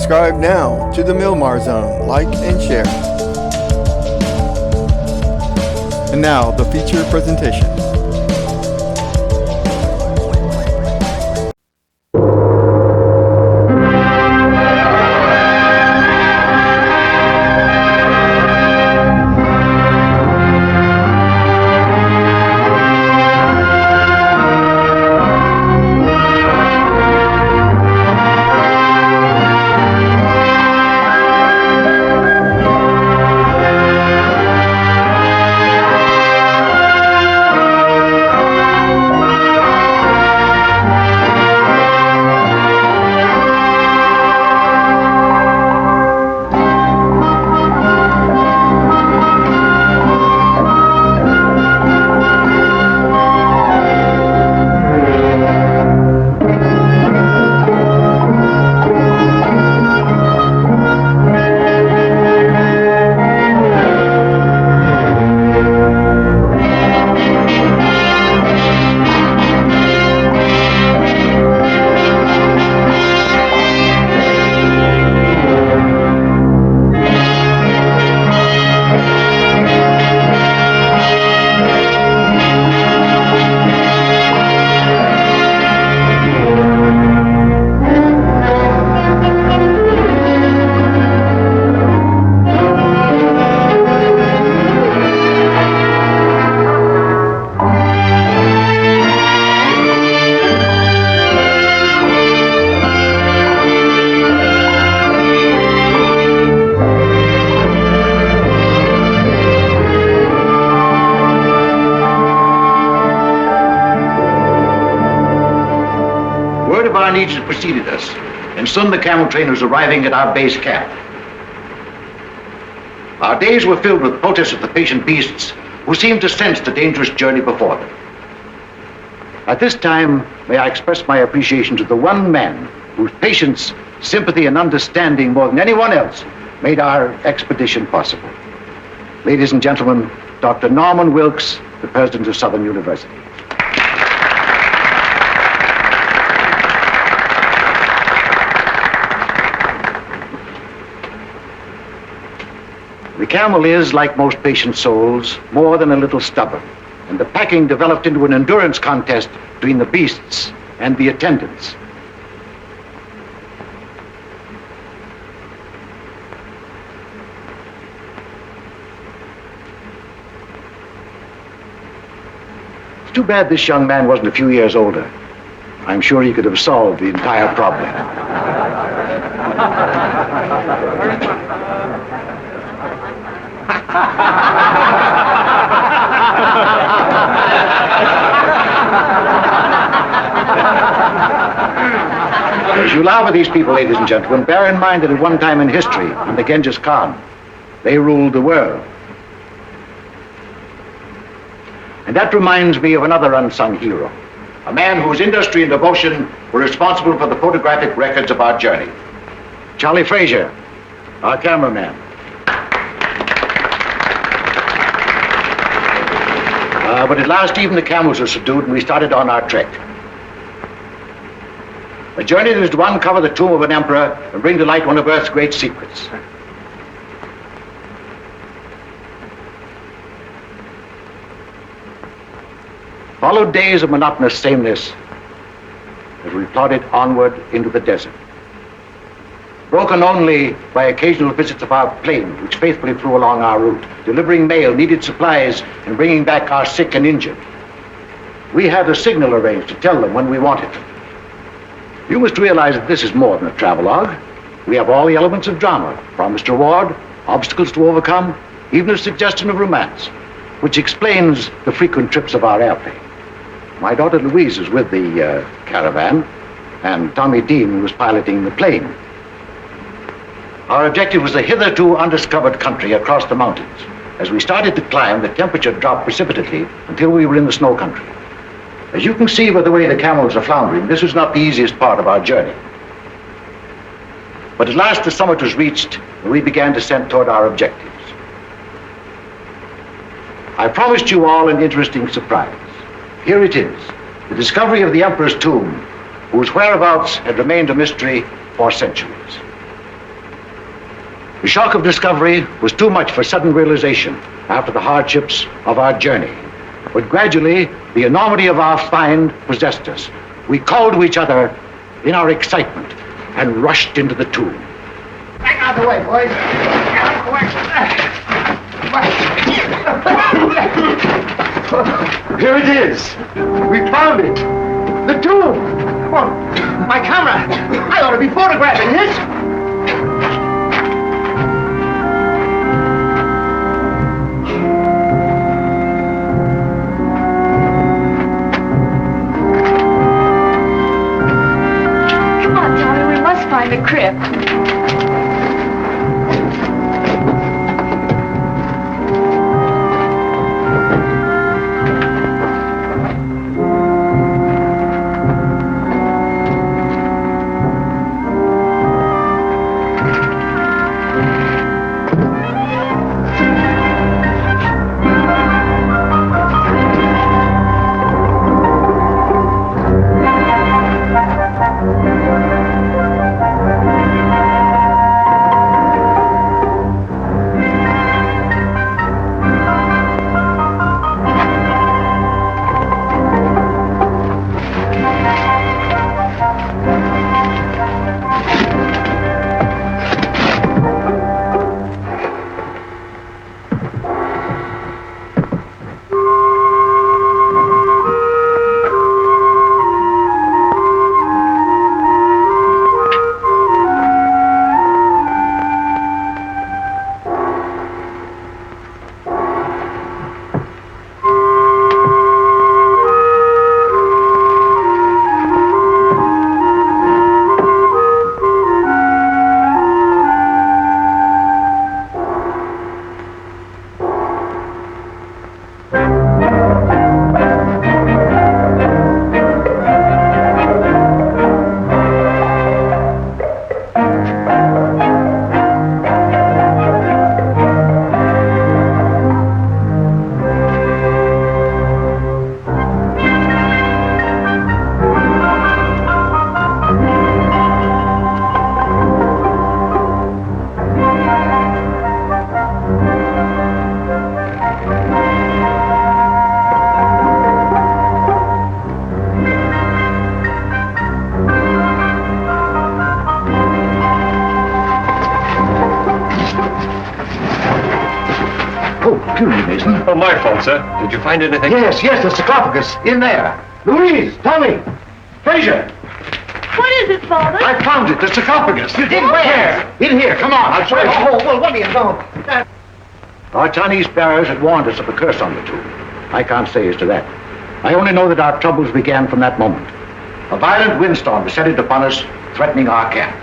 Subscribe now to the Milmar Zone. Like and share. And now, the feature presentation. Needs had preceded us, and soon the camel train was arriving at our base camp. Our days were filled with protests of the patient beasts who seemed to sense the dangerous journey before them. At this time, may I express my appreciation to the one man whose patience, sympathy, and understanding more than anyone else made our expedition possible. Ladies and gentlemen, Dr. Norman Wilkes, the president of Southern University. The camel is, like most patient souls, more than a little stubborn, and the packing developed into an endurance contest between the beasts and the attendants. It's too bad this young man wasn't a few years older. I'm sure he could have solved the entire problem. As you laugh at these people, ladies and gentlemen, bear in mind that at one time in history, under Genghis Khan, they ruled the world. And that reminds me of another unsung hero, a man whose industry and devotion were responsible for the photographic records of our journey. Charlie Frazier, our cameraman. But at last, even the camels were subdued, and we started on our trek. A journey that is to uncover the tomb of an emperor and bring to light one of Earth's great secrets. Followed days of monotonous sameness as we plodded onward into the desert, broken only by occasional visits of our plane, which faithfully flew along our route, delivering mail, needed supplies, and bringing back our sick and injured. We had a signal arranged to tell them when we wanted them. You must realize that this is more than a travelogue. We have all the elements of drama, promised reward, obstacles to overcome, even a suggestion of romance, which explains the frequent trips of our airplane. My daughter Louise is with the caravan, and Tommy Dean was piloting the plane. Our objective was a hitherto undiscovered country across the mountains. As we started to climb, the temperature dropped precipitately until we were in the snow country. As you can see by the way the camels are floundering, this was not the easiest part of our journey. But at last the summit was reached, and we began descent toward our objectives. I promised you all an interesting surprise. Here it is, the discovery of the emperor's tomb, whose whereabouts had remained a mystery for centuries. The shock of discovery was too much for sudden realization after the hardships of our journey. But gradually, the enormity of our find possessed us. We called to each other in our excitement and rushed into the tomb. Back out of the way, boys. Get out of the way. Here it is. We found it. The tomb. Well, my camera. I ought to be photographing this. Come on, Tommy, we must find the crypt. Oh, my fault, sir. Did you find anything? Yes, the sarcophagus. In there. Louise, Tommy, Fraser. What is it, Father? I found it, the sarcophagus. You did where? In here, come on, I'll show you. Oh, well, what do you know? Our Chinese bearers had warned us of the curse on the tomb. I can't say as to that. I only know that our troubles began from that moment. A violent windstorm descended upon us, threatening our camp.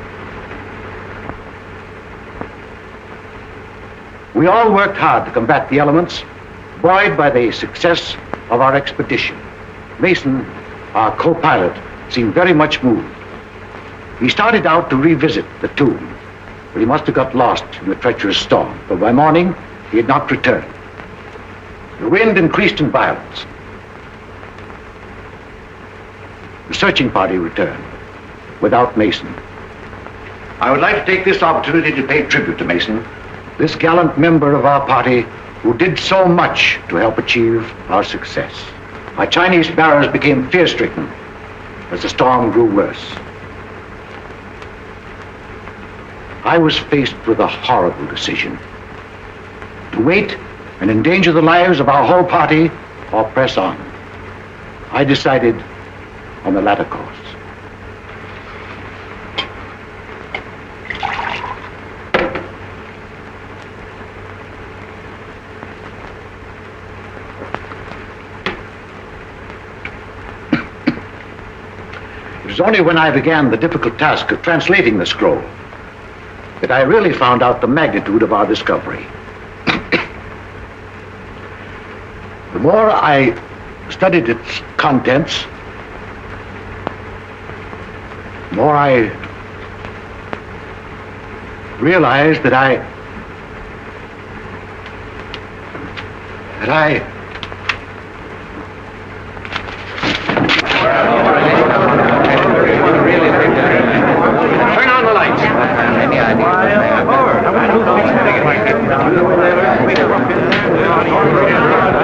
We all worked hard to combat the elements, buoyed by the success of our expedition. Mason, our co-pilot, seemed very much moved. He started out to revisit the tomb, but he must have got lost in the treacherous storm, for by morning he had not returned. The wind increased in violence. The searching party returned, without Mason. I would like to take this opportunity to pay tribute to Mason, this gallant member of our party who did so much to help achieve our success. Our Chinese bearers became fear-stricken as the storm grew worse. I was faced with a horrible decision: to wait and endanger the lives of our whole party or press on. I decided on the latter course. It was only when I began the difficult task of translating the scroll that I really found out the magnitude of our discovery. The more I studied its contents, the more I realized that I Turn on the lights.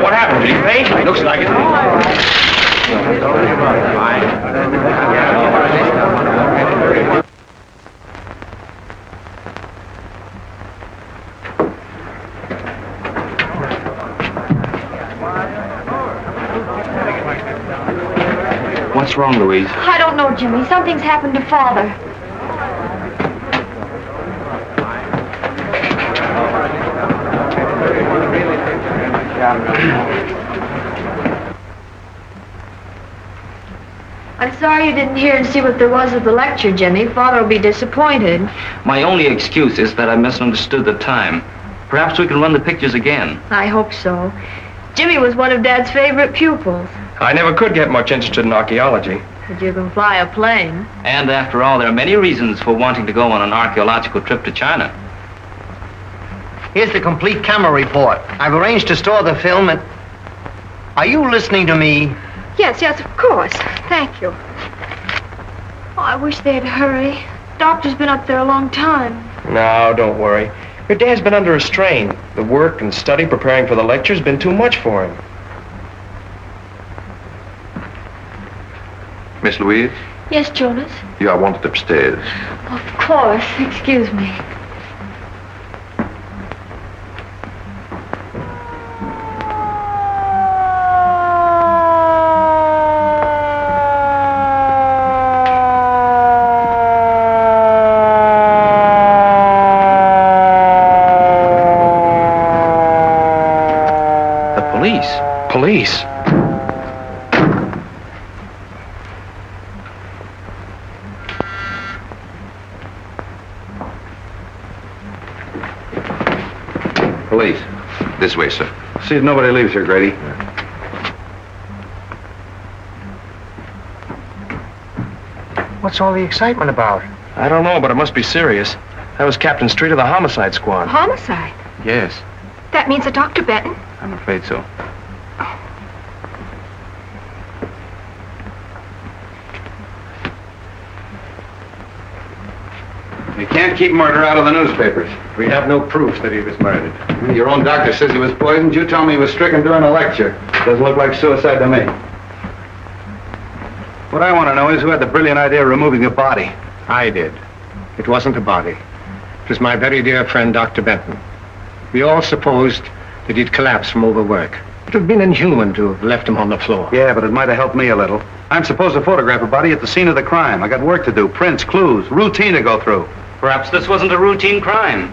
What happened? Did he faint? Looks like it. What's wrong, Louise? I don't know, Jimmy. Something's happened to Father. I'm sorry you didn't hear and see what there was at the lecture, Jimmy. Father will be disappointed. My only excuse is that I misunderstood the time. Perhaps we can run the pictures again. I hope so. Jimmy was one of Dad's favorite pupils. I never could get much interested in archaeology. But you can fly a plane. And after all, there are many reasons for wanting to go on an archaeological trip to China. Here's the complete camera report. I've arranged to store the film and... Are you listening to me? Yes, of course. Thank you. Oh, I wish they'd hurry. Doctor's been up there a long time. No, don't worry. Your dad's been under a strain. The work and study preparing for the lecture's been too much for him. Miss Louise, Yes, Jonas? you are wanted upstairs. Of course. Excuse me. Police? Police. This way, sir. See if nobody leaves here, Grady. What's all the excitement about? I don't know, but it must be serious. That was Captain Street of the homicide squad. Homicide? Yes, That means that Dr. Benton? I'm afraid so. You can't keep murder out of the newspapers. We have no proof that he was murdered. Your own doctor says he was poisoned. You tell me he was stricken during a lecture. Doesn't look like suicide to me. What I want to know is who had the brilliant idea of removing the body. I did. It wasn't a body. It was my very dear friend, Dr. Benton. We all supposed that he'd collapsed from overwork. It would have been inhuman to have left him on the floor. Yeah, but it might have helped me a little. I'm supposed to photograph a body at the scene of the crime. I got work to do, prints, clues, routine to go through. Perhaps this wasn't a routine crime.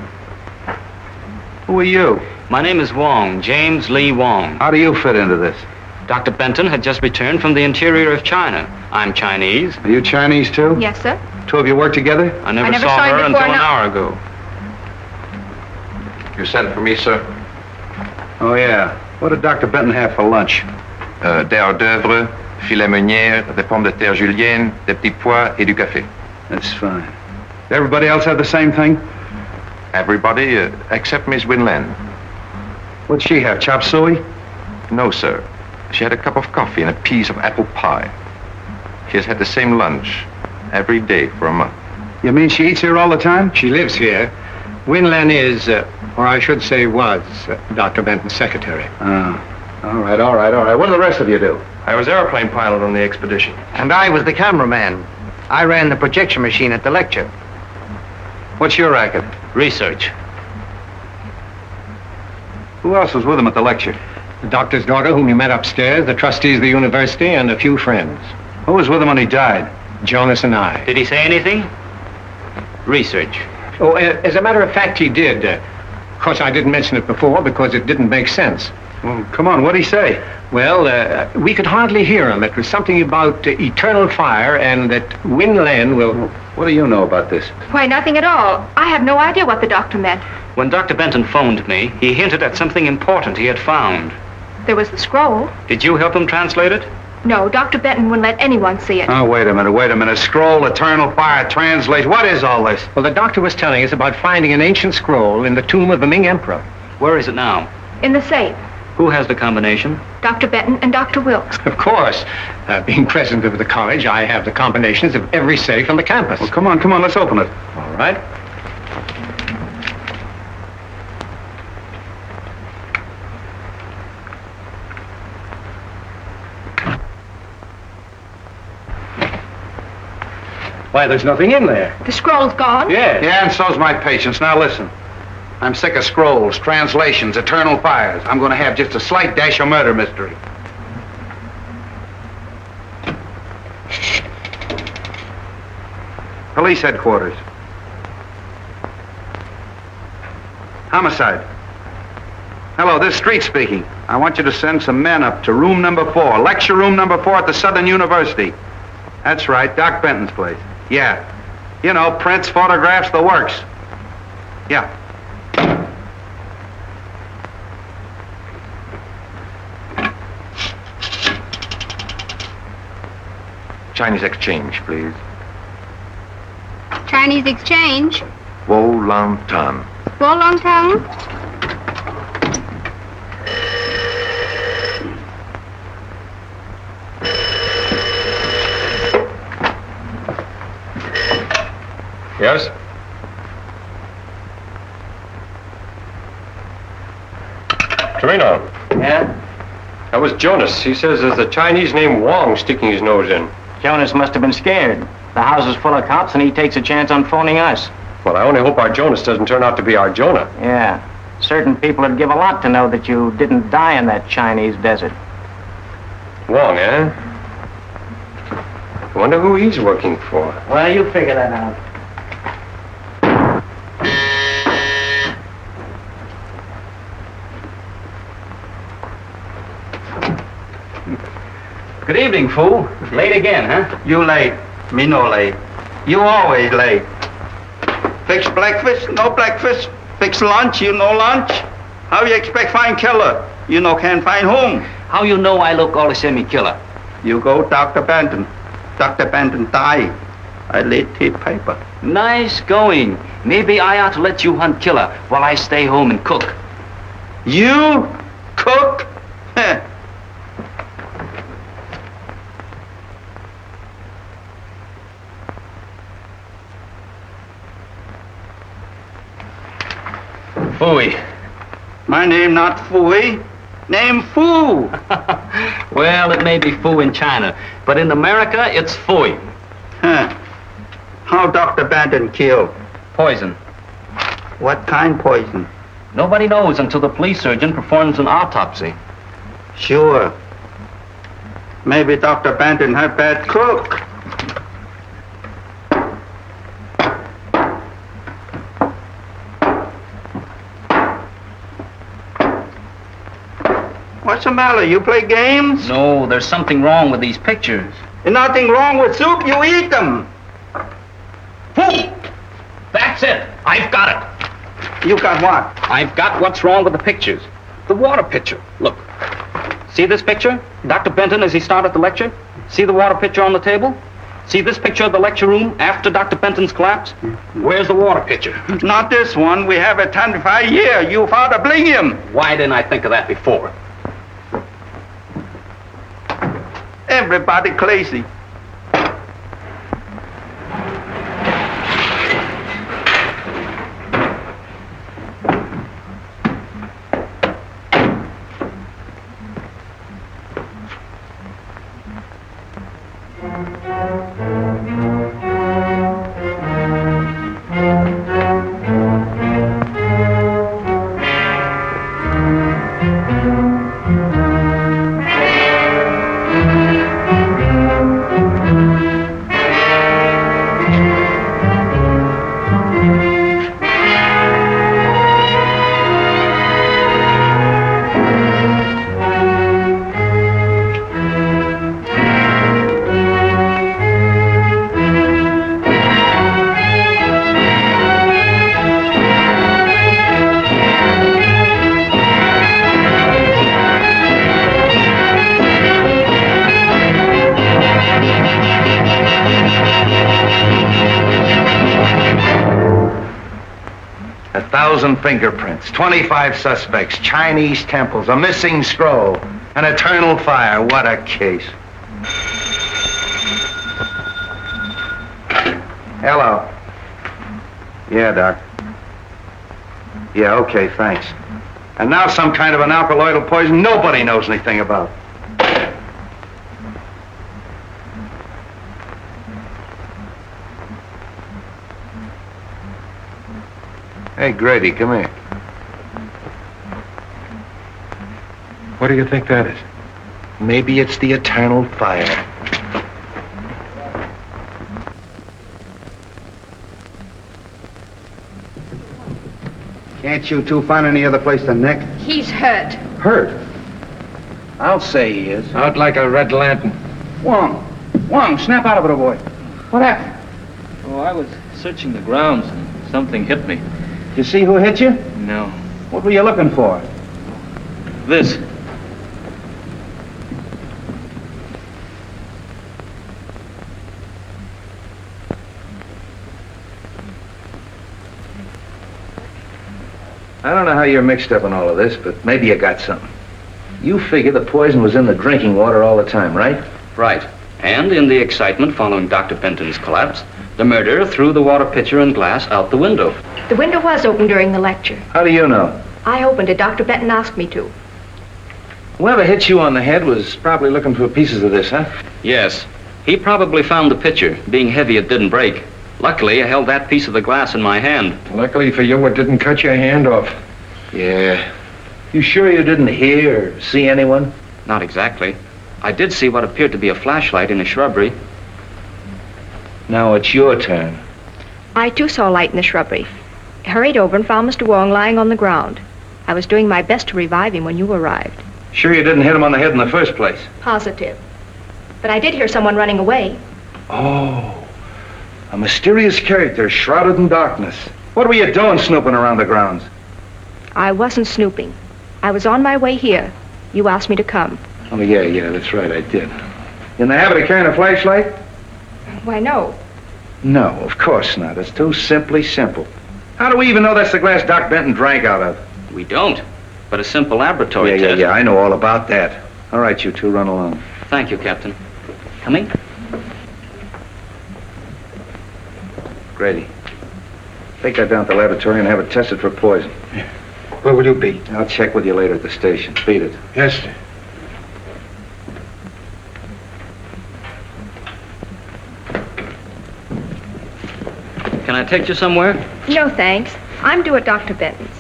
Who are you? My name is Wong, James Lee Wong. How do you fit into this? Dr. Benton had just returned from the interior of China. I'm Chinese. Are you Chinese, too? Yes, sir. Two of you work together? I never never saw saw you her before, until an no. hour ago. You sent for me, sir? Oh, yeah. What did Dr. Benton have for lunch? Des hors d'oeuvre, filet meunière, des pommes de terre julienne, des petits pois et du café. That's fine. Did everybody else have the same thing? Everybody except Miss Winland. What'd she have, chop suey? No, sir. She had a cup of coffee and a piece of apple pie. She has had the same lunch every day for a month. You mean she eats here all the time? She lives here. Winlan is, or I should say was, Dr. Benton's secretary. All right. What do the rest of you do? I was airplane pilot on the expedition. And I was the cameraman. I ran the projection machine at the lecture. What's your racket? Research. Who else was with him at the lecture? The doctor's daughter, whom you met upstairs, the trustees of the university, and a few friends. Who was with him when he died? Jonas and I. Did he say anything? Research. Oh, as a matter of fact, he did. Of course, I didn't mention it before because it didn't make sense. Well, come on, what'd he say? Well, we could hardly hear him. It was something about eternal fire and that Winlan will... What do you know about this? Why, nothing at all. I have no idea what the doctor meant. When Dr. Benton phoned me, he hinted at something important he had found. There was the scroll. Did you help him translate it? No, Dr. Benton wouldn't let anyone see it. Oh, wait a minute. Scroll, eternal fire, translate. What is all this? Well, the doctor was telling us about finding an ancient scroll in the tomb of the Ming Emperor. Where is it now? In the safe. Who has the combination? Dr. Benton and Dr. Wilkes. Of course. Being president of the college, I have the combinations of every safe on the campus. Well, come on, let's open it. All right. Why, there's nothing in there. The scroll's gone? Yes. Yeah, and so's my patience. Now listen. I'm sick of scrolls, translations, eternal fires. I'm going to have just a slight dash of murder mystery. Police headquarters. Homicide. Hello, this is Street speaking. I want you to send some men up to room number 4, lecture room number 4 at the Southern University. That's right, Doc Benton's place. Yeah. You know, prints, photographs, the works. Yeah. Chinese exchange, please. Chinese exchange? Wolantan. Wolantan? Yes? Torino. Yeah? That was Jonas. He says there's a Chinese named Wong sticking his nose in. Jonas must have been scared. The house is full of cops, and he takes a chance on phoning us. Well, I only hope our Jonas doesn't turn out to be our Jonah. Yeah. Certain people would give a lot to know that you didn't die in that Chinese desert. Wong, eh? I wonder who he's working for. Well, you figure that out. Good evening, fool. Late again, huh? You late, me no late. You always late. Fix breakfast, no breakfast. Fix lunch, you no lunch. How you expect find killer? You no can find whom. How you know I look all the same killer? You go Dr. Benton. Dr. Benton die. I laid tape paper. Nice going. Maybe I ought to let you hunt killer while I stay home and cook. You cook? Heh. Fooey. My name not Fooey. Name Foo. Well, it may be foo in China, but in America, it's fooey. Huh. How Dr. Benton killed? Poison. What kind poison? Nobody knows until the police surgeon performs an autopsy. Sure. Maybe Dr. Benton had bad cook. What's the matter? You play games? No, there's something wrong with these pictures. There's nothing wrong with soup. You eat them. Fool! That's it. I've got it. You got what? I've got what's wrong with the pictures. The water pitcher. Look. See this picture? Dr. Benton as he started the lecture? See the water pitcher on the table? See this picture of the lecture room after Dr. Benton's collapse? Where's the water pitcher? Not this one. We have a 25 year. You father bring him. Why didn't I think of that before? Everybody crazy. Fingerprints, 25 suspects, Chinese temples, a missing scroll, an eternal fire. What a case. Hello. Yeah, Doc. Yeah, okay, thanks. And now some kind of an alkaloidal poison nobody knows anything about. Hey, Grady, come here. What do you think that is? Maybe it's the eternal fire. Can't you two find any other place to nick? He's hurt. Hurt? I'll say he is. Out like a red lantern. Wong, snap out of it, old boy. What happened? Oh, I was searching the grounds and something hit me. You see who hit you? No. What were you looking for? This. I don't know how you're mixed up in all of this, but maybe you got something. You figure the poison was in the drinking water all the time, right? Right. And in the excitement following Dr. Benton's collapse, the murderer threw the water pitcher and glass out the window. The window was open during the lecture. How do you know? I opened it. Dr. Benton asked me to. Whoever hit you on the head was probably looking for pieces of this, huh? Yes. He probably found the pitcher. Being heavy, it didn't break. Luckily, I held that piece of the glass in my hand. Luckily for you, it didn't cut your hand off. Yeah. You sure you didn't hear or see anyone? Not exactly. I did see what appeared to be a flashlight in a shrubbery. Now it's your turn. I too saw light in the shrubbery. I hurried over and found Mr. Wong lying on the ground. I was doing my best to revive him when you arrived. Sure you didn't hit him on the head in the first place? Positive. But I did hear someone running away. Oh. A mysterious character shrouded in darkness. What were you doing snooping around the grounds? I wasn't snooping. I was on my way here. You asked me to come. Oh, yeah, that's right, I did. In the habit of carrying a flashlight? Why, no. No, of course not. It's too simply simple. How do we even know that's the glass Doc Benton drank out of? We don't. But a simple laboratory test. Yeah, I know all about that. All right, you two, run along. Thank you, Captain. Coming? Grady, take that down to the laboratory and have it tested for poison. Where will you be? I'll check with you later at the station. Beat it. Yes, sir. Can I take you somewhere? No, thanks. I'm due at Dr. Benton's.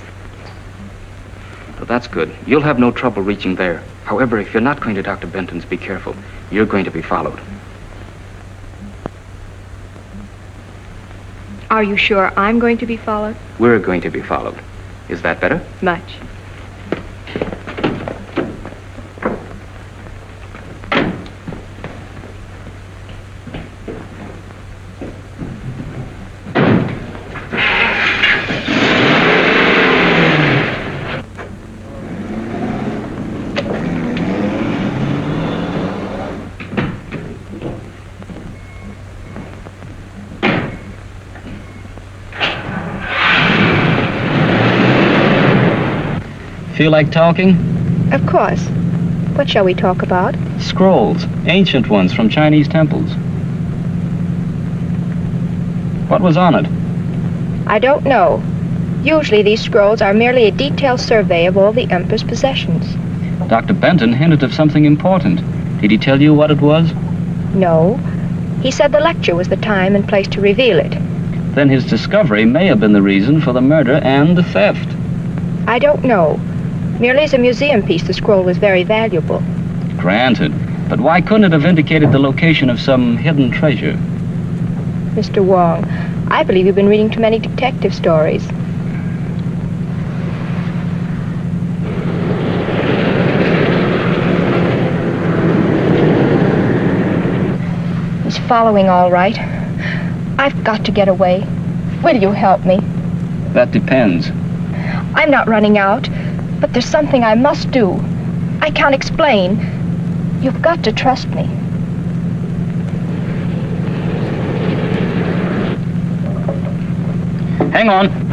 Well, that's good. You'll have no trouble reaching there. However, if you're not going to Dr. Benton's, be careful. You're going to be followed. Are you sure I'm going to be followed? We're going to be followed. Is that better? Much. Feel like talking? Of course. What shall we talk about? Scrolls, ancient ones from Chinese temples. What was on it? I don't know. Usually these scrolls are merely a detailed survey of all the Emperor's possessions. Dr. Benton hinted of something important. Did he tell you what it was? No. He said the lecture was the time and place to reveal it. Then his discovery may have been the reason for the murder and the theft. I don't know. Merely as a museum piece, the scroll was very valuable. Granted. But why couldn't it have indicated the location of some hidden treasure? Mr. Wong, I believe you've been reading too many detective stories. He's following all right. I've got to get away. Will you help me? That depends. I'm not running out, but there's something I must do. I can't explain. You've got to trust me. Hang on.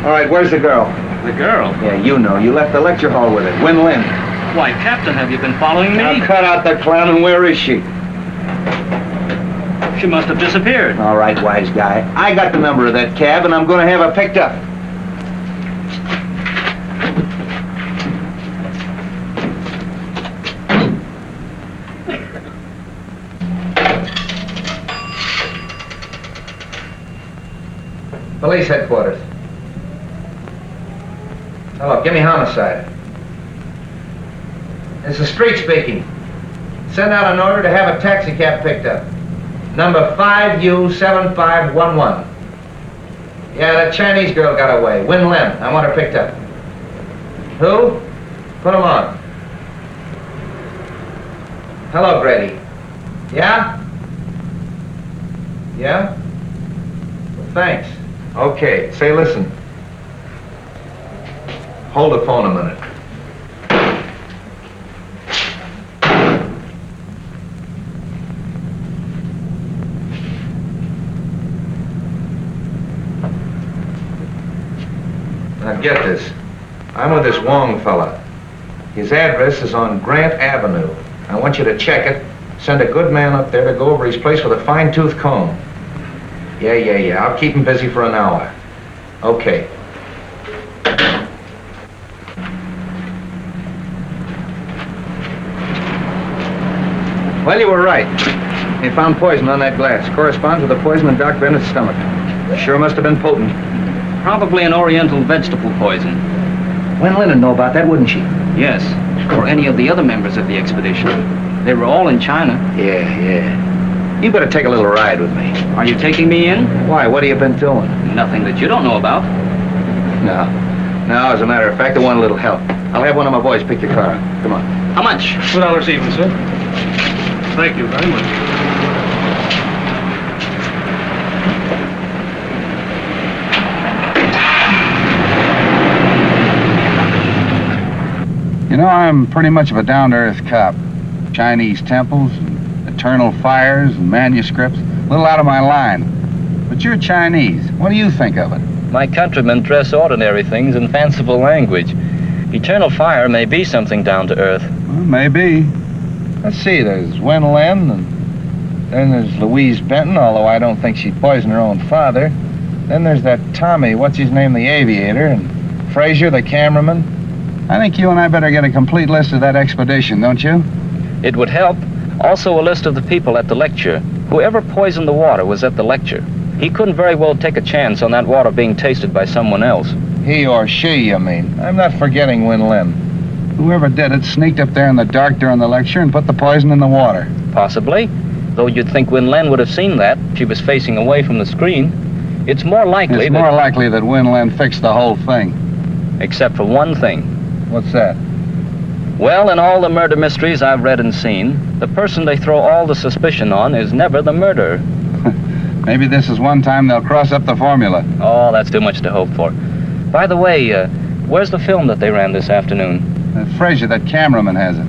All right, where's the girl? The girl? Yeah, you know. You left the lecture hall with her. Win Lin. Why, Captain, have you been following me? Now cut out the clown, and where is she? She must have disappeared. All right, wise guy. I got the number of that cab, and I'm going to have her picked up. Police headquarters. Hello, give me homicide. This is Street speaking. Send out an order to have a taxi cab picked up. Number 5U7511. Yeah, that Chinese girl got away. Win Lin. I want her picked up. Who? Put him on. Hello, Grady. Yeah? Yeah? Well, thanks. Okay, say listen. Hold the phone a minute. Now get this. I'm with this Wong fella. His address is on Grant Avenue. I want you to check it. Send a good man up there to go over his place with a fine-tooth comb. Yeah. I'll keep him busy for an hour. Okay. Well, you were right. They found poison on that glass. Corresponds with the poison in Doc Bennett's stomach. Sure must have been potent. Probably an oriental vegetable poison. Win Lin would know about that, wouldn't she? Yes, or any of the other members of the expedition. They were all in China. Yeah. You better take a little ride with me. Are you taking me in? Why? What have you been doing? Nothing that you don't know about. No, as a matter of fact, I want a little help. I'll have one of my boys pick your car up. Come on. How much? $2 even, sir. Thank you very much. You know, I'm pretty much of a down-to-earth cop. Chinese temples, and eternal fires, and manuscripts. A little out of my line. But you're Chinese. What do you think of it? My countrymen dress ordinary things in fanciful language. Eternal fire may be something down to earth. Well, maybe. Let's see, there's Win Lin, and then there's Louise Benton, although I don't think she'd poison her own father. Then there's that Tommy, what's his name, the aviator, and Frazier, the cameraman. I think you and I better get a complete list of that expedition, don't you? It would help. Also a list of the people at the lecture. Whoever poisoned the water was at the lecture. He couldn't very well take a chance on that water being tasted by someone else. He or she, you mean? I'm not forgetting Win Lin. Whoever did it sneaked up there in the dark during the lecture and put the poison in the water. Possibly. Though you'd think Win Lin would have seen that. She was facing away from the screen. It's more likely that Win Lin fixed the whole thing. Except for one thing. What's that? Well, in all the murder mysteries I've read and seen, the person they throw all the suspicion on is never the murderer. Maybe this is one time they'll cross up the formula. Oh, that's too much to hope for. By the way, where's the film that they ran this afternoon? Frazier, that cameraman, has it.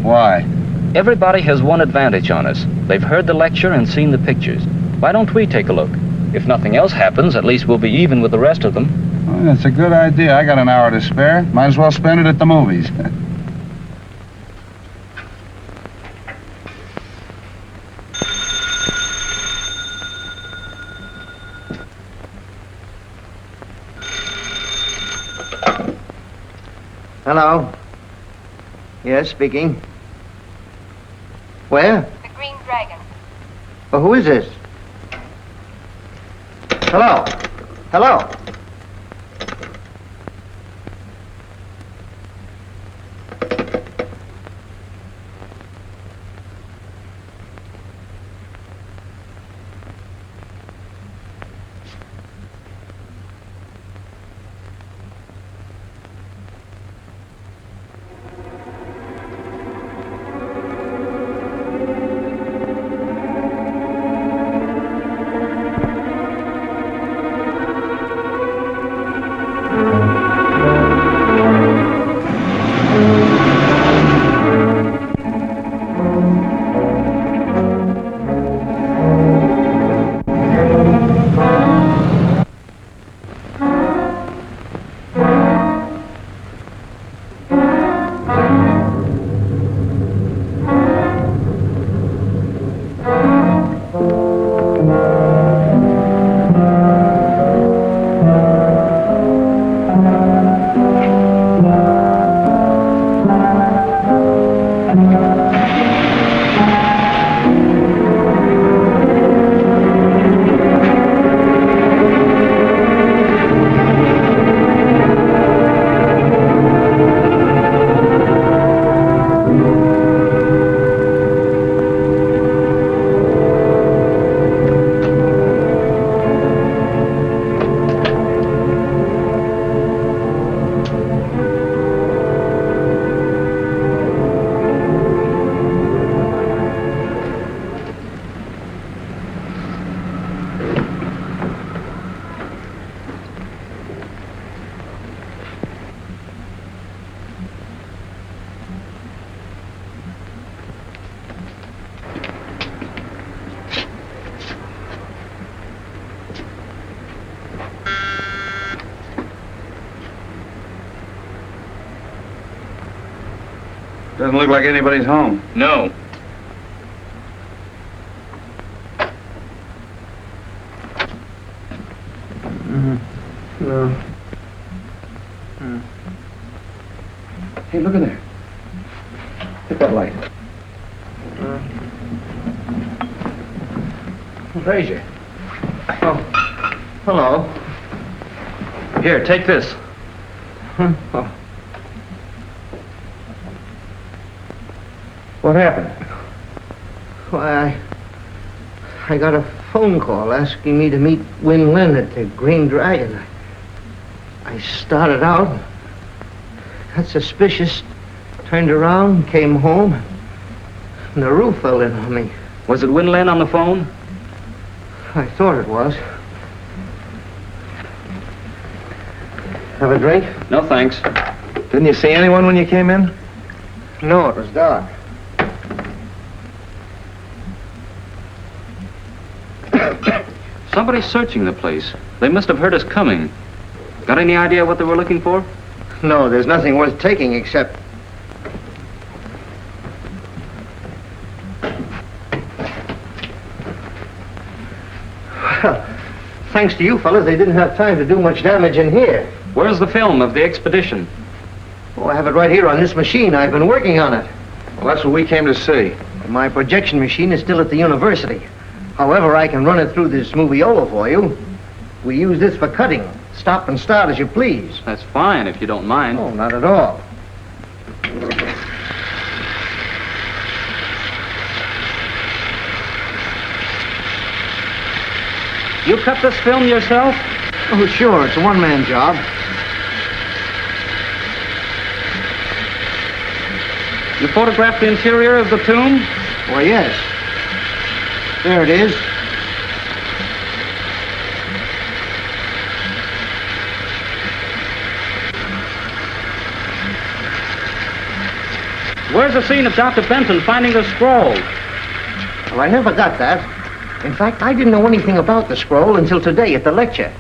Why? Everybody has one advantage on us. They've heard the lecture and seen the pictures. Why don't we take a look? If nothing else happens, at least we'll be even with the rest of them. Well, that's a good idea. I got an hour to spare. Might as well spend it at the movies. Hello? Yes, speaking. Where? The Green Dragon. Well, who is this? Hello? Hello? Doesn't look like anybody's home. No. No. Hey, look at there. Hit that light. Frazier. Oh, hello. Here, take this. Oh. What happened? Why, I got a phone call asking me to meet Win Lin at the Green Dragon. I started out, got suspicious, turned around, came home, and the roof fell in on me. Was it Win Lin on the phone? I thought it was. Have a drink? No, thanks. Didn't you see anyone when you came in? No, it was dark. Somebody's searching the place. They must have heard us coming. Got any idea what they were looking for? No, there's nothing worth taking except... Well, thanks to you fellas, they didn't have time to do much damage in here. Where's the film of the expedition? Oh, I have it right here on this machine. I've been working on it. Well, that's what we came to see. My projection machine is still at the university. However, I can run it through this moviola for you. We use this for cutting. Stop and start as you please. That's fine, if you don't mind. Oh, not at all. You cut this film yourself? Oh, sure. It's a one-man job. You photographed the interior of the tomb? Why, yes. There it is. Where's the scene of Dr. Benton finding the scroll? Well, I never got that. In fact, I didn't know anything about the scroll until today at the lecture.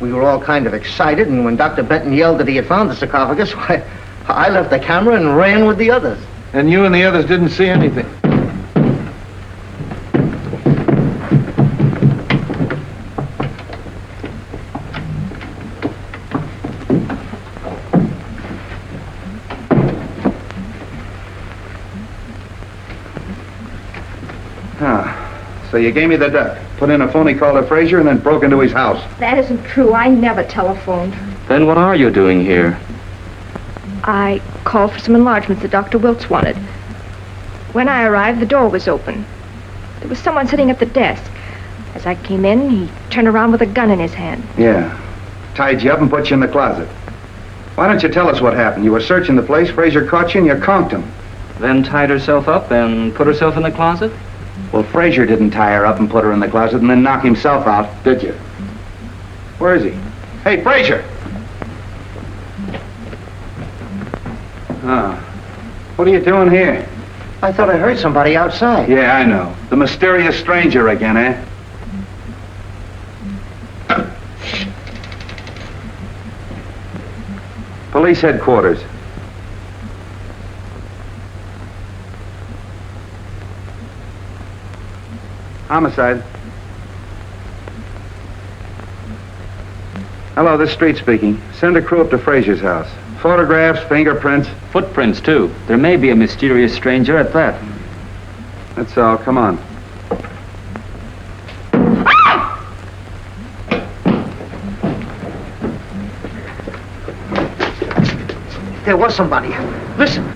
We were all kind of excited, and when Dr. Benton yelled that he had found the sarcophagus, why, I left the camera and ran with the others. And you and the others didn't see anything? So you gave me the duck, put in a phony call to Frazier, and then broke into his house. That isn't true. I never telephoned. Then what are you doing here? I called for some enlargements that Dr. Wilkes wanted. When I arrived, the door was open. There was someone sitting at the desk. As I came in, he turned around with a gun in his hand. Yeah. Tied you up and put you in the closet. Why don't you tell us what happened? You were searching the place, Frazier caught you, and you conked him. Then tied herself up and put herself in the closet? Well, Frazier didn't tie her up and put her in the closet and then knock himself out, did you? Where is he? Hey, Frazier! What are you doing here? I thought I heard somebody outside. Yeah, I know. The mysterious stranger again, eh? Police headquarters. Homicide. Hello, this is Street speaking. Send a crew up to Frazier's house. Photographs, fingerprints. Footprints, too. There may be a mysterious stranger at that. That's all. Come on. There was somebody. Listen.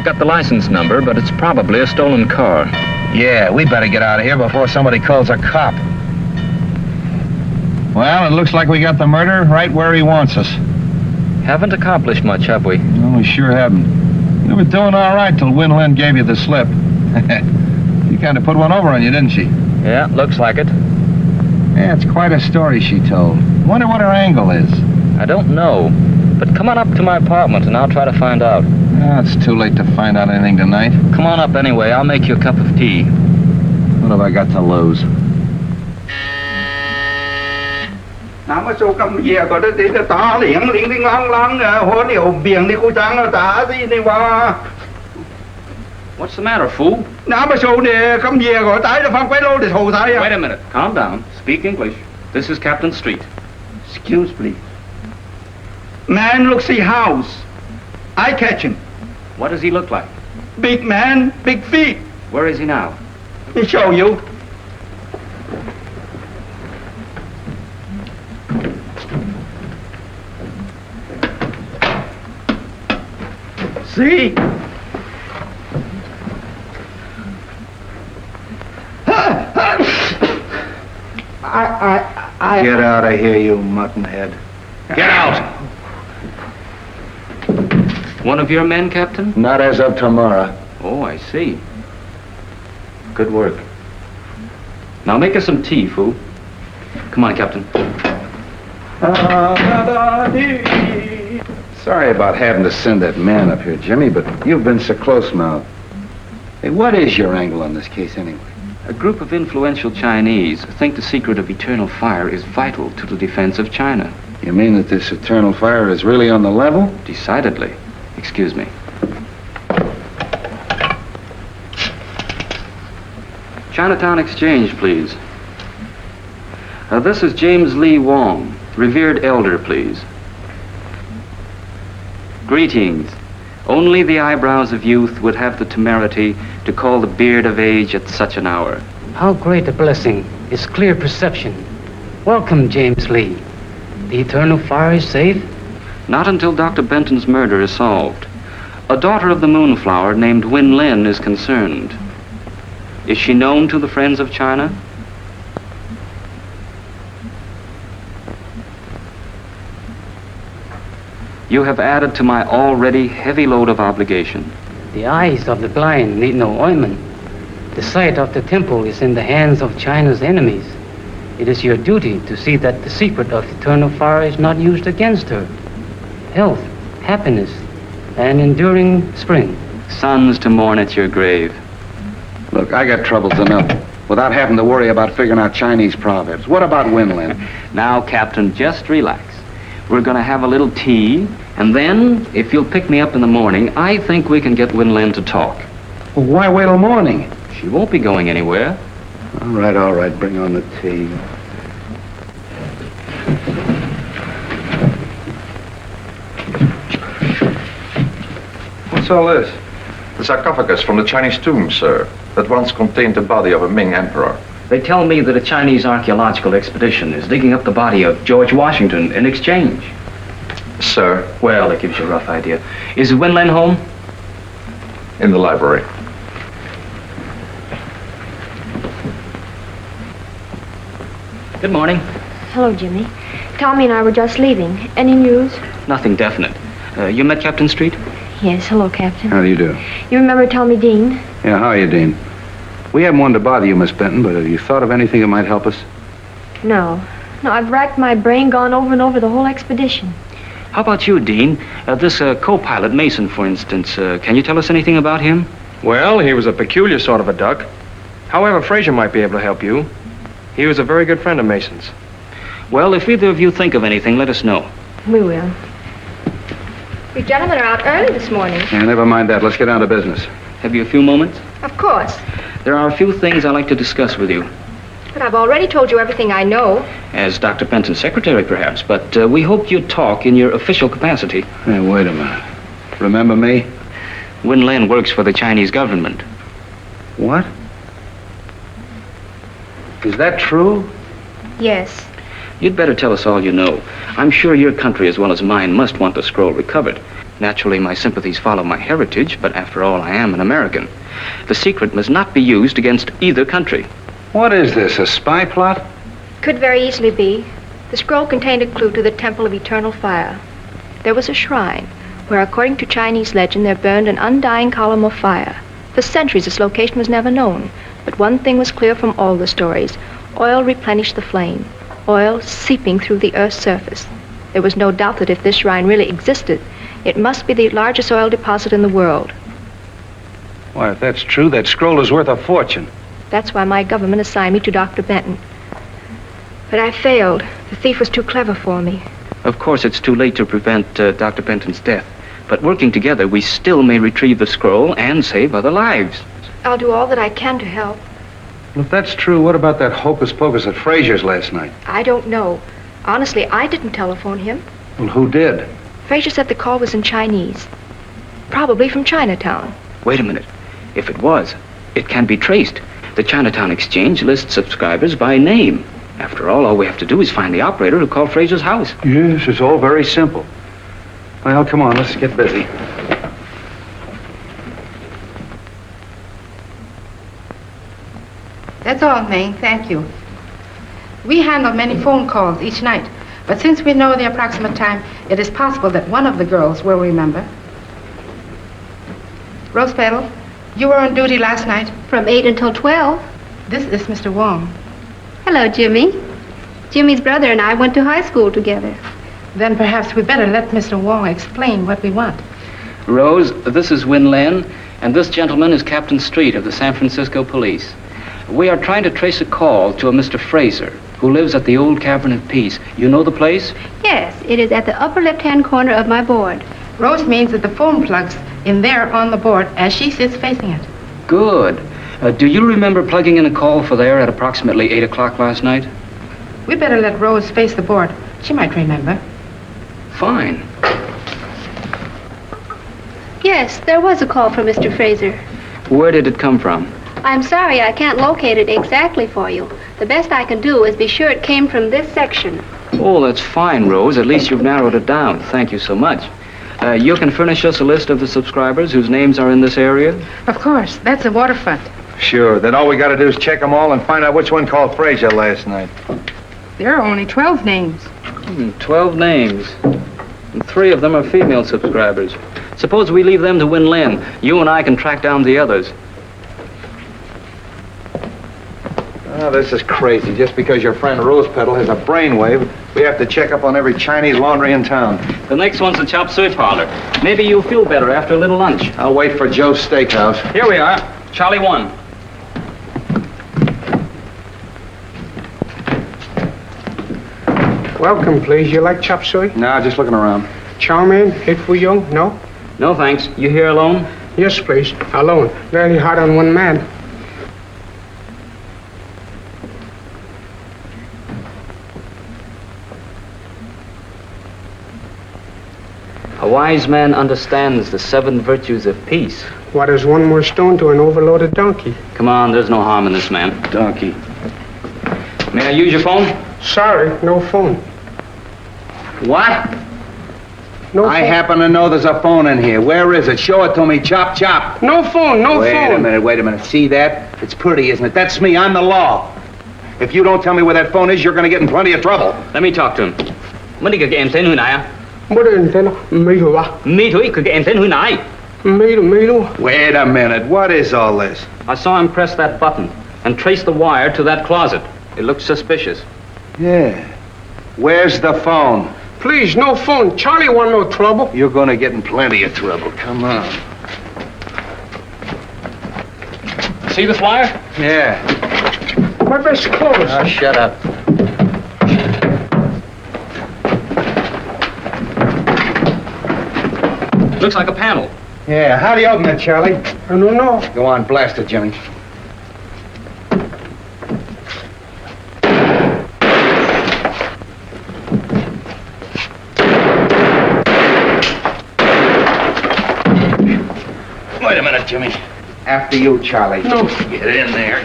got the license number, but it's probably a stolen car. Yeah, we better get out of here before somebody calls a cop. Well, it looks like we got the murderer right where he wants us. Haven't accomplished much, have we? No, we sure haven't. You were doing all right till Win Lin gave you the slip. She kind of put one over on you, didn't she? Yeah, looks like it. Yeah, it's quite a story she told. Wonder what her angle is. I don't know, but come on up to my apartment and I'll try to find out. Ah, it's too late to find out anything tonight. Come on up anyway, I'll make you a cup of tea. What have I got to lose? Nào mà số cầm về có đó thì ta liền liền đi ngang lăng hồ điều biển đi cô trang là ta gì này mà. What's the matter, fool? Nào mà số này cầm về có tái là phang quay lô để thầu tái à. Wait a minute, calm down. Speak English. This is Captain Street. Excuse please. Man looks see house. I catch him. What does he look like? Big man, big feet. Where is he now? Let me show you. See? I Get out of here, you muttonhead. Get out! One of your men, Captain? Not as of tomorrow. Oh, I see. Good work. Now make us some tea, fool. Come on, Captain. Sorry about having to send that man up here, Jimmy, but you've been so close now. Hey, what is your angle on this case anyway? A group of influential Chinese think the secret of eternal fire is vital to the defense of China. You mean that this eternal fire is really on the level? Decidedly. Excuse me. Chinatown Exchange, please. This is James Lee Wong, revered elder, please. Greetings. Only the eyebrows of youth would have the temerity to call the beard of age at such an hour. How great a blessing is clear perception. Welcome, James Lee. The eternal fire is safe? Not until Dr. Benton's murder is solved. A daughter of the Moonflower named Win Lin is concerned. Is she known to the friends of China? You have added to my already heavy load of obligation. The eyes of the blind need no ointment. The sight of the temple is in the hands of China's enemies. It is your duty to see that the secret of eternal fire is not used against her. Health, happiness, and enduring spring. Sons to mourn at your grave. Look, I got troubles enough without having to worry about figuring out Chinese proverbs. What about Win Lin? Now, Captain, just relax. We're going to have a little tea, and then, if you'll pick me up in the morning, I think we can get Win Lin to talk. Well, why wait till morning? She won't be going anywhere. All right, bring on the tea. What's all this? The sarcophagus from the Chinese tomb, sir, that once contained the body of a Ming emperor. They tell me that a Chinese archaeological expedition is digging up the body of George Washington in exchange. Sir? Well, that gives you a rough idea. Is Win Lin home? In the library. Good morning. Hello, Jimmy. Tommy and I were just leaving. Any news? Nothing definite. You met Captain Street? Yes, hello, Captain. How do you do? You remember Tommy Dean? Yeah, how are you, Dean? We haven't wanted to bother you, Miss Benton, but have you thought of anything that might help us? No. No, I've racked my brain, gone over and over the whole expedition. How about you, Dean? This co-pilot, Mason, for instance. Can you tell us anything about him? Well, he was a peculiar sort of a duck. However, Fraser might be able to help you. He was a very good friend of Mason's. Well, if either of you think of anything, let us know. We will. You gentlemen are out early this morning. Yeah, never mind that. Let's get down to business. Have you a few moments? Of course. There are a few things I'd like to discuss with you. But I've already told you everything I know. As Dr. Benton's secretary, perhaps, but we hoped you'd talk in your official capacity. Hey, wait a minute. Remember me? Win Lin works for the Chinese government. What? Is that true? Yes. You'd better tell us all you know. I'm sure your country, as well as mine, must want the scroll recovered. Naturally, my sympathies follow my heritage, but after all, I am an American. The secret must not be used against either country. What is this, a spy plot? Could very easily be. The scroll contained a clue to the Temple of Eternal Fire. There was a shrine where, according to Chinese legend, there burned an undying column of fire. For centuries, its location was never known. But one thing was clear from all the stories. Oil replenished the flame. Oil seeping through the Earth's surface. There was no doubt that if this shrine really existed, it must be the largest oil deposit in the world. Why, if that's true, that scroll is worth a fortune. That's why my government assigned me to Dr. Benton. But I failed. The thief was too clever for me. Of course, it's too late to prevent Dr. Benton's death. But working together, we still may retrieve the scroll and save other lives. I'll do all that I can to help. Well, if that's true, what about that hocus pocus at Frazier's last night? I don't know. Honestly, I didn't telephone him. Well, who did? Frazier said the call was in Chinese. Probably from Chinatown. Wait a minute. If it was, it can be traced. The Chinatown Exchange lists subscribers by name. After all we have to do is find the operator who called Frazier's house. Yes, it's all very simple. Well, come on, let's get busy. That's all, May. Thank you. We handle many phone calls each night, but since we know the approximate time, it is possible that one of the girls will remember. Rose Petal, you were on duty last night? From 8 until 12. This is Mr. Wong. Hello, Jimmy. Jimmy's brother and I went to high school together. Then perhaps we better let Mr. Wong explain what we want. Rose, this is Win Lin, and this gentleman is Captain Street of the San Francisco Police. We are trying to trace a call to a Mr. Fraser, who lives at the old Cavern of Peace. You know the place? Yes, it is at the upper left-hand corner of my board. Rose means that the phone plug's in there on the board as she sits facing it. Good. Do you remember plugging in a call for there at approximately 8 o'clock last night? We better let Rose face the board. She might remember. Fine. Yes, there was a call from Mr. Fraser. Where did it come from? I'm sorry I can't locate it exactly for you. The best I can do is be sure it came from this section. Oh, that's fine, Rose. At least you've narrowed it down. Thank you so much. You can furnish us a list of the subscribers whose names are in this area? Of course. That's the waterfront. Sure. Then all we got to do is check them all and find out which one called Frazier last night. There are only 12 names. 12 names. And 3 of them are female subscribers. Suppose we leave them to Win Lin. You and I can track down the others. Oh, this is crazy. Just because your friend Rose Petal has a brainwave, we have to check up on every Chinese laundry in town. The next one's the chop suey parlor. Maybe you'll feel better after a little lunch. I'll wait for Joe's Steakhouse. Here we are. Charlie 1. Welcome, please. You like chop suey? Nah, just looking around. Chow mein, hit for you? No? No, thanks. You here alone? Yes, please. Alone. Very hard on one man. A wise man understands the 7 virtues of peace. What is one more stone to an overloaded donkey? Come on, there's no harm in this man. Donkey. May I use your phone? Sorry, no phone. What? No phone. I happen to know there's a phone in here. Where is it? Show it to me. Chop, chop. No phone, no phone. Wait a minute. See that? It's pretty, isn't it? That's me. I'm the law. If you don't tell me where that phone is, you're going to get in plenty of trouble. Let me talk to him. What do you get into now? What is it? Me too. Could get into now. Wait a minute. What is all this? I saw him press that button and trace the wire to that closet. It looks suspicious. Yeah. Where's the phone? Please, no phone. Charlie want no trouble. You're going to get in plenty of trouble. Come on. See this wire? Yeah. My best clothes. Oh, shut up. Looks like a panel. Yeah, how do you open it, Charlie? I don't know. Go on, blast it, Jimmy. Wait a minute, Jimmy. After you, Charlie. No. Get in there.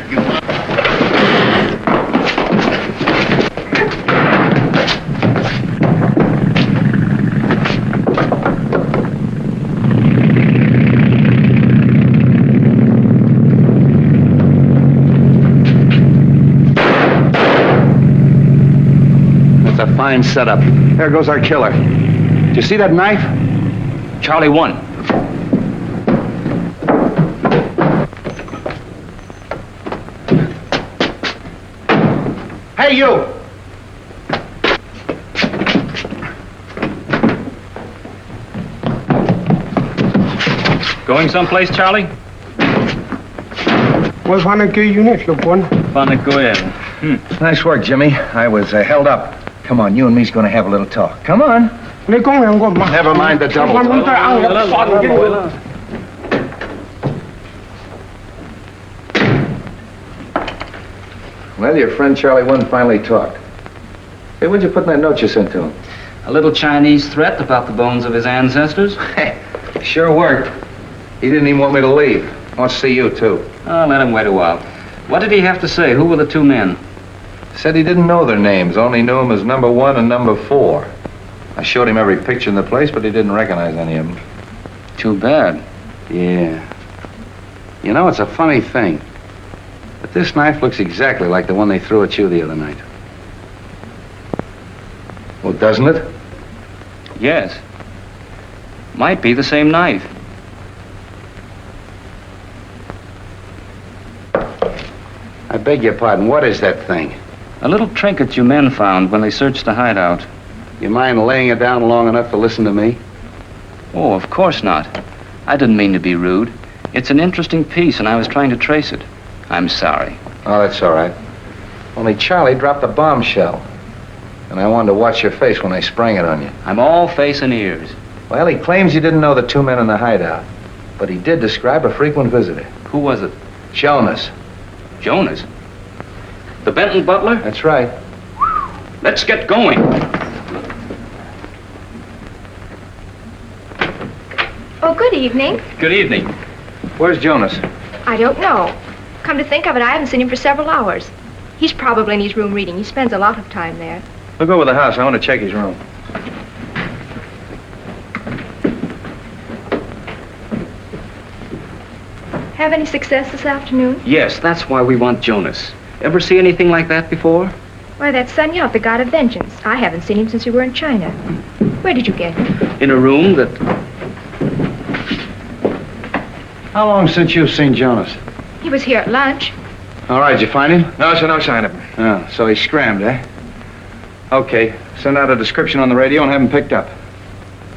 a fine setup. There goes our killer. Did you see that knife? Charlie 1. Hey, you! Going someplace, Charlie? Was one of good unit, look one. Nice work, Jimmy. I was held up. Come on, you and me's going to have a little talk. Come on. Never mind the double. Well, your friend Charlie 1 finally talked. Hey, what'd you put in that note you sent to him? A little Chinese threat about the bones of his ancestors. Sure worked. He didn't even want me to leave. Wants to see you, too. Oh, let him wait a while. What did he have to say? Who were the two men? Said he didn't know their names, only knew them as number 1 and number 4. I showed him every picture in the place, but he didn't recognize any of them. Too bad. Yeah. You know, it's a funny thing. But this knife looks exactly like the one they threw at you the other night. Well, doesn't it? Yes. Might be the same knife. I beg your pardon, what is that thing? A little trinket you men found when they searched the hideout. You mind laying it down long enough to listen to me? Oh, of course not. I didn't mean to be rude. It's an interesting piece, and I was trying to trace it. I'm sorry. Oh, that's all right. Only Charlie dropped a bombshell. And I wanted to watch your face when I sprang it on you. I'm all face and ears. Well, he claims you didn't know the two men in the hideout. But he did describe a frequent visitor. Who was it? Jonas. Jonas? The Benton butler? That's right. Let's get going. Oh, good evening. Good evening. Where's Jonas? I don't know. Come to think of it, I haven't seen him for several hours. He's probably in his room reading. He spends a lot of time there. Look over the house. I want to check his room. Have any success this afternoon? Yes, that's why we want Jonas. Ever see anything like that before? Why, that's Sun Yat, the god of vengeance. I haven't seen him since we were in China. Where did you get him? In a room that... How long since you've seen Jonas? He was here at lunch. All right, did you find him? No, sir, no sign of him. Oh, so he scrammed, eh? Okay, send out a description on the radio and have him picked up.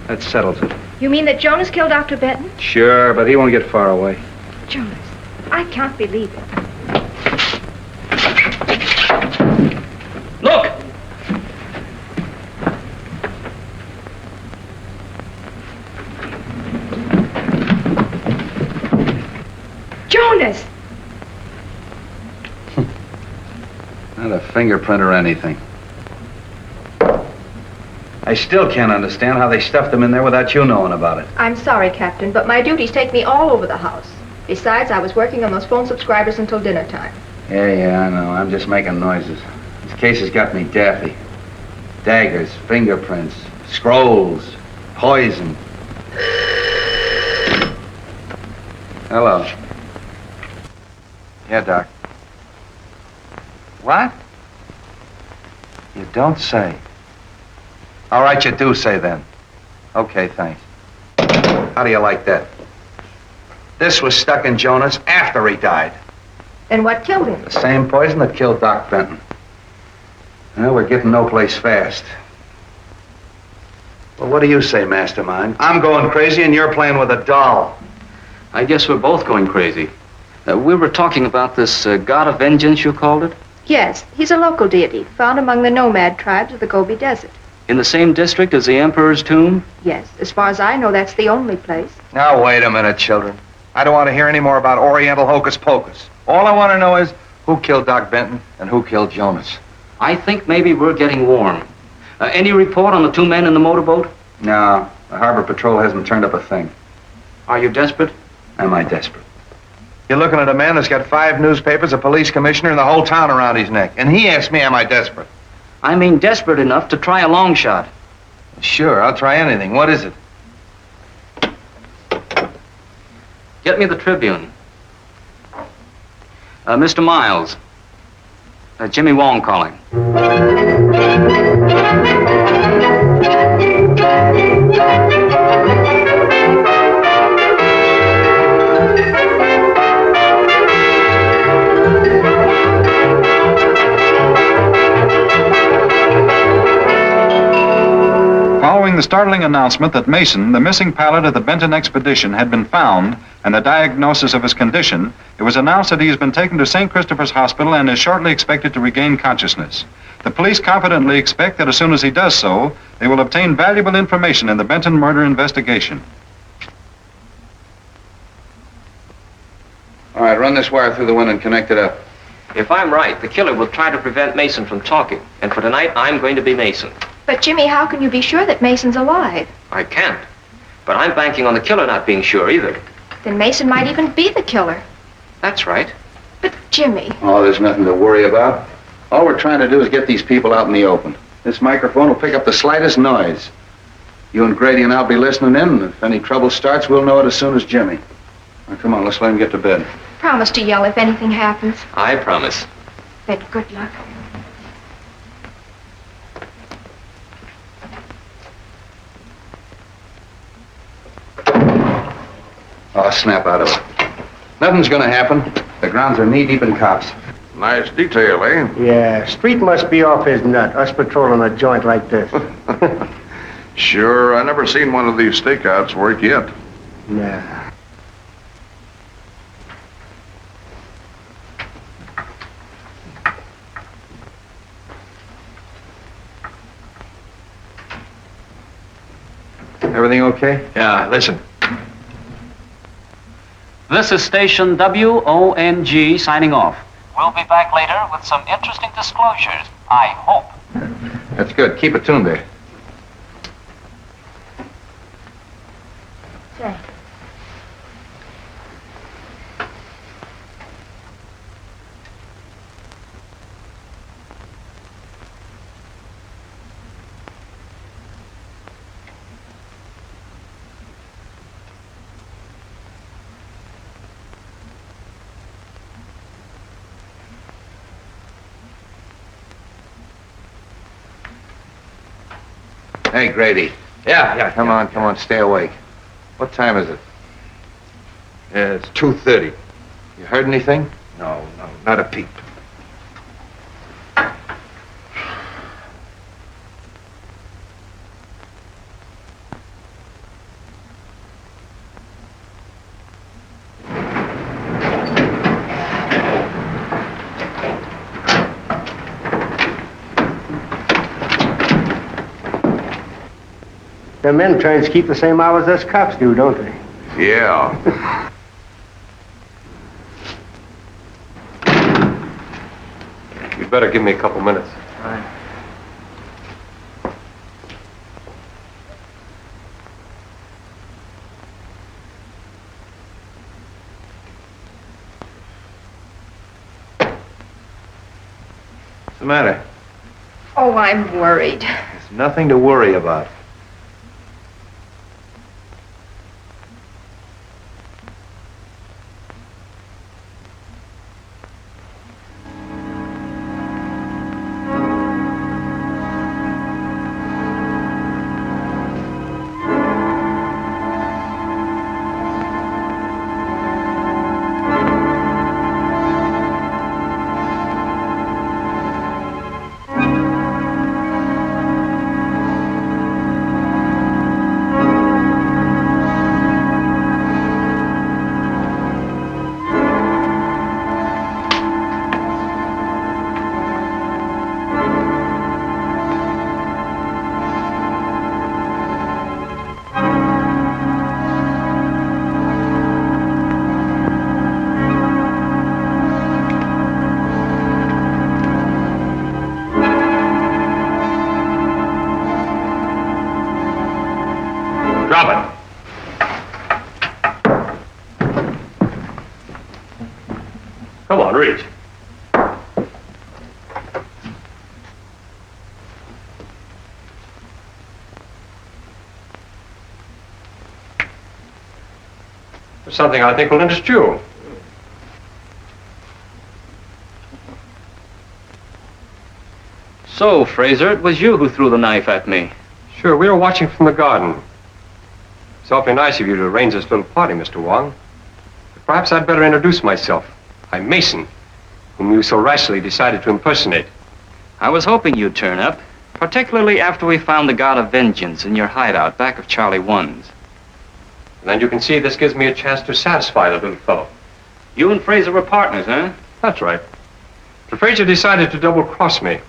That settles it. You mean that Jonas killed Dr. Benton? Sure, but he won't get far away. Jonas, I can't believe it. Look! Jonas! Not a fingerprint or anything. I still can't understand how they stuffed them in there without you knowing about it. I'm sorry, Captain, but my duties take me all over the house. Besides, I was working on those phone subscribers until dinner time. Yeah, I know. I'm just making noises. This case has got me daffy. Daggers, fingerprints, scrolls, poison. Hello. Yeah, Doc. What? You don't say. All right, you do say then. Okay, thanks. How do you like that? This was stuck in Jonas after he died. And what killed him? The same poison that killed Doc Benton. Well, we're getting no place fast. Well, what do you say, Mastermind? I'm going crazy and you're playing with a doll. I guess we're both going crazy. We were talking about this god of vengeance, you called it? Yes, he's a local deity, found among the nomad tribes of the Gobi Desert. In the same district as the Emperor's tomb? Yes, as far as I know, that's the only place. Now, wait a minute, children. I don't want to hear any more about Oriental hocus pocus. All I want to know is who killed Doc Benton and who killed Jonas. I think maybe we're getting warm. Any report on the two men in the motorboat? No, the Harbor Patrol hasn't turned up a thing. Are you desperate? Am I desperate? You're looking at a man that's got 5 newspapers, a police commissioner, and the whole town around his neck. And he asked me, am I desperate? I mean desperate enough to try a long shot. Sure, I'll try anything. What is it? Get me the Tribune. Mr. Miles. Jimmy Wong calling. Following the startling announcement that Mason, the missing pilot of the Benton expedition, had been found and the diagnosis of his condition, it was announced that he has been taken to St. Christopher's Hospital and is shortly expected to regain consciousness. The police confidently expect that as soon as he does so, they will obtain valuable information in the Benton murder investigation. All right, run this wire through the window and connect it up. If I'm right, the killer will try to prevent Mason from talking. And for tonight, I'm going to be Mason. But, Jimmy, how can you be sure that Mason's alive? I can't. But I'm banking on the killer not being sure either. Then Mason might even be the killer. That's right. But, Jimmy... Oh, there's nothing to worry about. All we're trying to do is get these people out in the open. This microphone will pick up the slightest noise. You and Grady and I'll be listening in, and if any trouble starts, we'll know it as soon as Jimmy. Now, come on, let's let him get to bed. Promise to yell if anything happens. I promise. Then good luck. Oh, snap out of it. Nothing's gonna happen. The grounds are knee-deep in cops. Nice detail, eh? Yeah, Street must be off his nut, us patrolling a joint like this. Sure, I never seen one of these stakeouts work yet. Nah. Everything okay? Yeah, listen. This is station WONG signing off. We'll be back later with some interesting disclosures, I hope. That's good. Keep it tuned there. Say. Hey, Grady. Yeah. Come on, stay awake. What time is it? It's 2:30. You heard anything? No, not a peep. Them interns keep the same hours as cops do, don't they? Yeah. You'd better give me a couple minutes. All right. What's the matter? Oh, I'm worried. There's nothing to worry about. Drop it. Come on, reach. There's something I think will interest you. So, Fraser, it was you who threw the knife at me. Sure, we were watching from the garden. It's awfully nice of you to arrange this little party, Mr. Wong. But perhaps I'd better introduce myself. I'm Mason, whom you so rashly decided to impersonate. I was hoping you'd turn up. Particularly after we found the God of Vengeance in your hideout back of Charlie 1's. And you can see this gives me a chance to satisfy the little fellow. You and Fraser were partners, huh? That's right. But Fraser decided to double-cross me.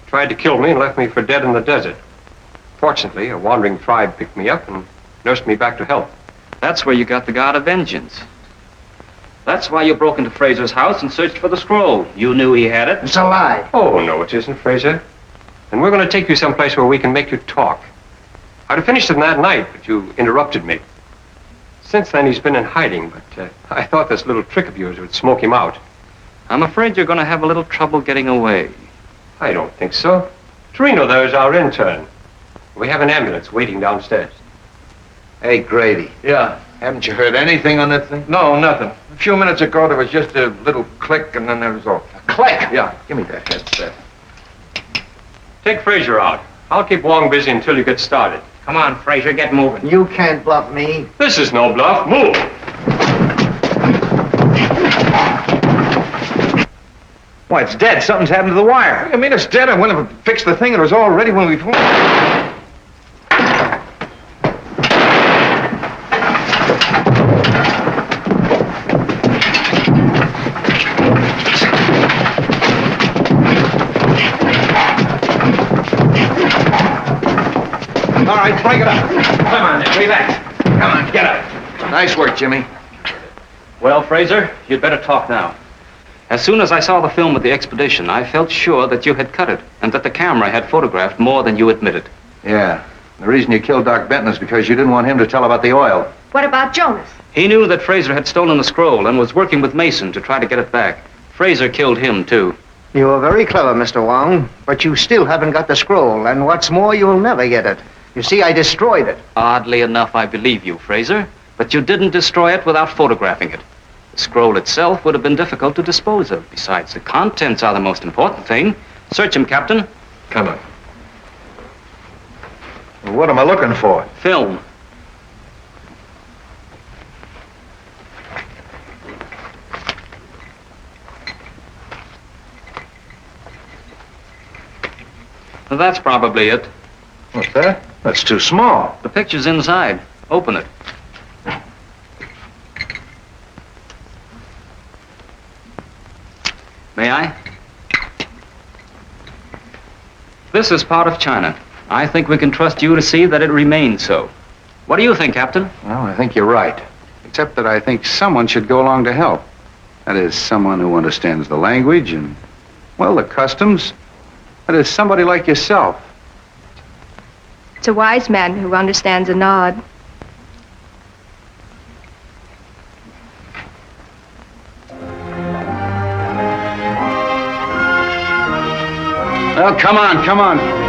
Tried to kill me and left me for dead in the desert. Fortunately, a wandering tribe picked me up and nursed me back to health. That's where you got the God of Vengeance. That's why you broke into Fraser's house and searched for the scroll. You knew he had it. It's a lie. Oh, no, it isn't, Fraser. And we're going to take you someplace where we can make you talk. I'd have finished him that night, but you interrupted me. Since then, he's been in hiding, but I thought this little trick of yours would smoke him out. I'm afraid you're going to have a little trouble getting away. I don't think so. Torino there is our intern. We have an ambulance waiting downstairs. Hey, Grady. Yeah. Haven't you heard anything on that thing? No, nothing. A few minutes ago, there was just a little click, and then there was all. A click? Yeah, give me that headset. Take Fraser out. I'll keep Wong busy until you get started. Come on, Fraser, get moving. You can't bluff me. This is no bluff. Move! Why, it's dead. Something's happened to the wire. I mean, it's dead. I went and fixed the thing. It was all ready when we... All right, break it up. Come on, then, relax. Come on, get up. Nice work, Jimmy. Well, Fraser, you'd better talk now. As soon as I saw the film of the expedition, I felt sure that you had cut it and that the camera had photographed more than you admitted. Yeah. The reason you killed Doc Benton is because you didn't want him to tell about the oil. What about Jonas? He knew that Fraser had stolen the scroll and was working with Mason to try to get it back. Fraser killed him, too. You are very clever, Mr. Wong, but you still haven't got the scroll, and what's more, you'll never get it. You see, I destroyed it. Oddly enough, I believe you, Fraser, but you didn't destroy it without photographing it. The scroll itself would have been difficult to dispose of. Besides, the contents are the most important thing. Search him, Captain. Come on. What am I looking for? Film. Well, that's probably it. What's that? That's too small. The picture's inside. Open it. May I? This is part of China. I think we can trust you to see that it remains so. What do you think, Captain? Well, I think you're right. Except that I think someone should go along to help. That is, someone who understands the language and, well, the customs. That is, somebody like yourself. It's a wise man who understands a nod. Well, come on, come on.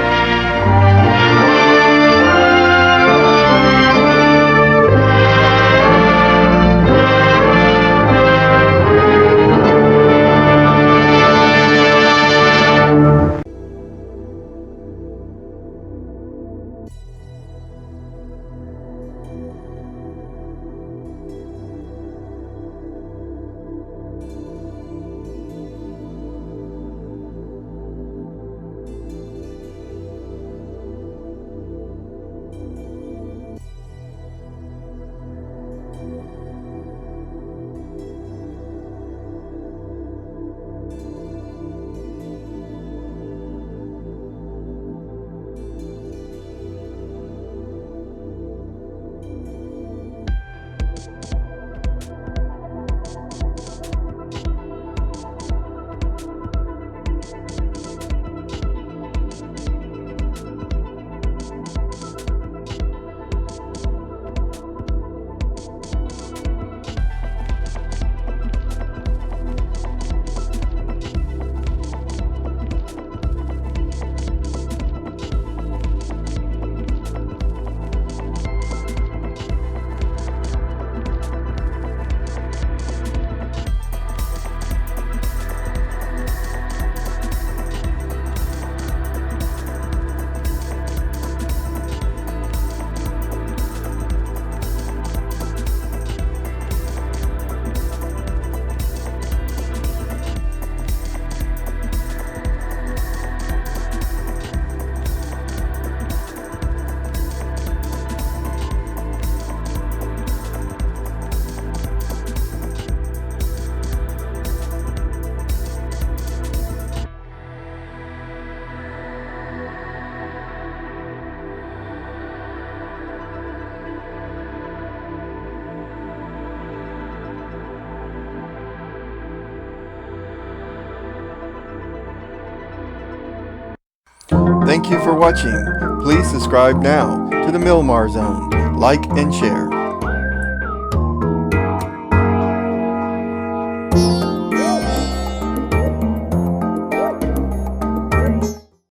Thank you for watching. Please subscribe now to the Milmar Zone. Like and share.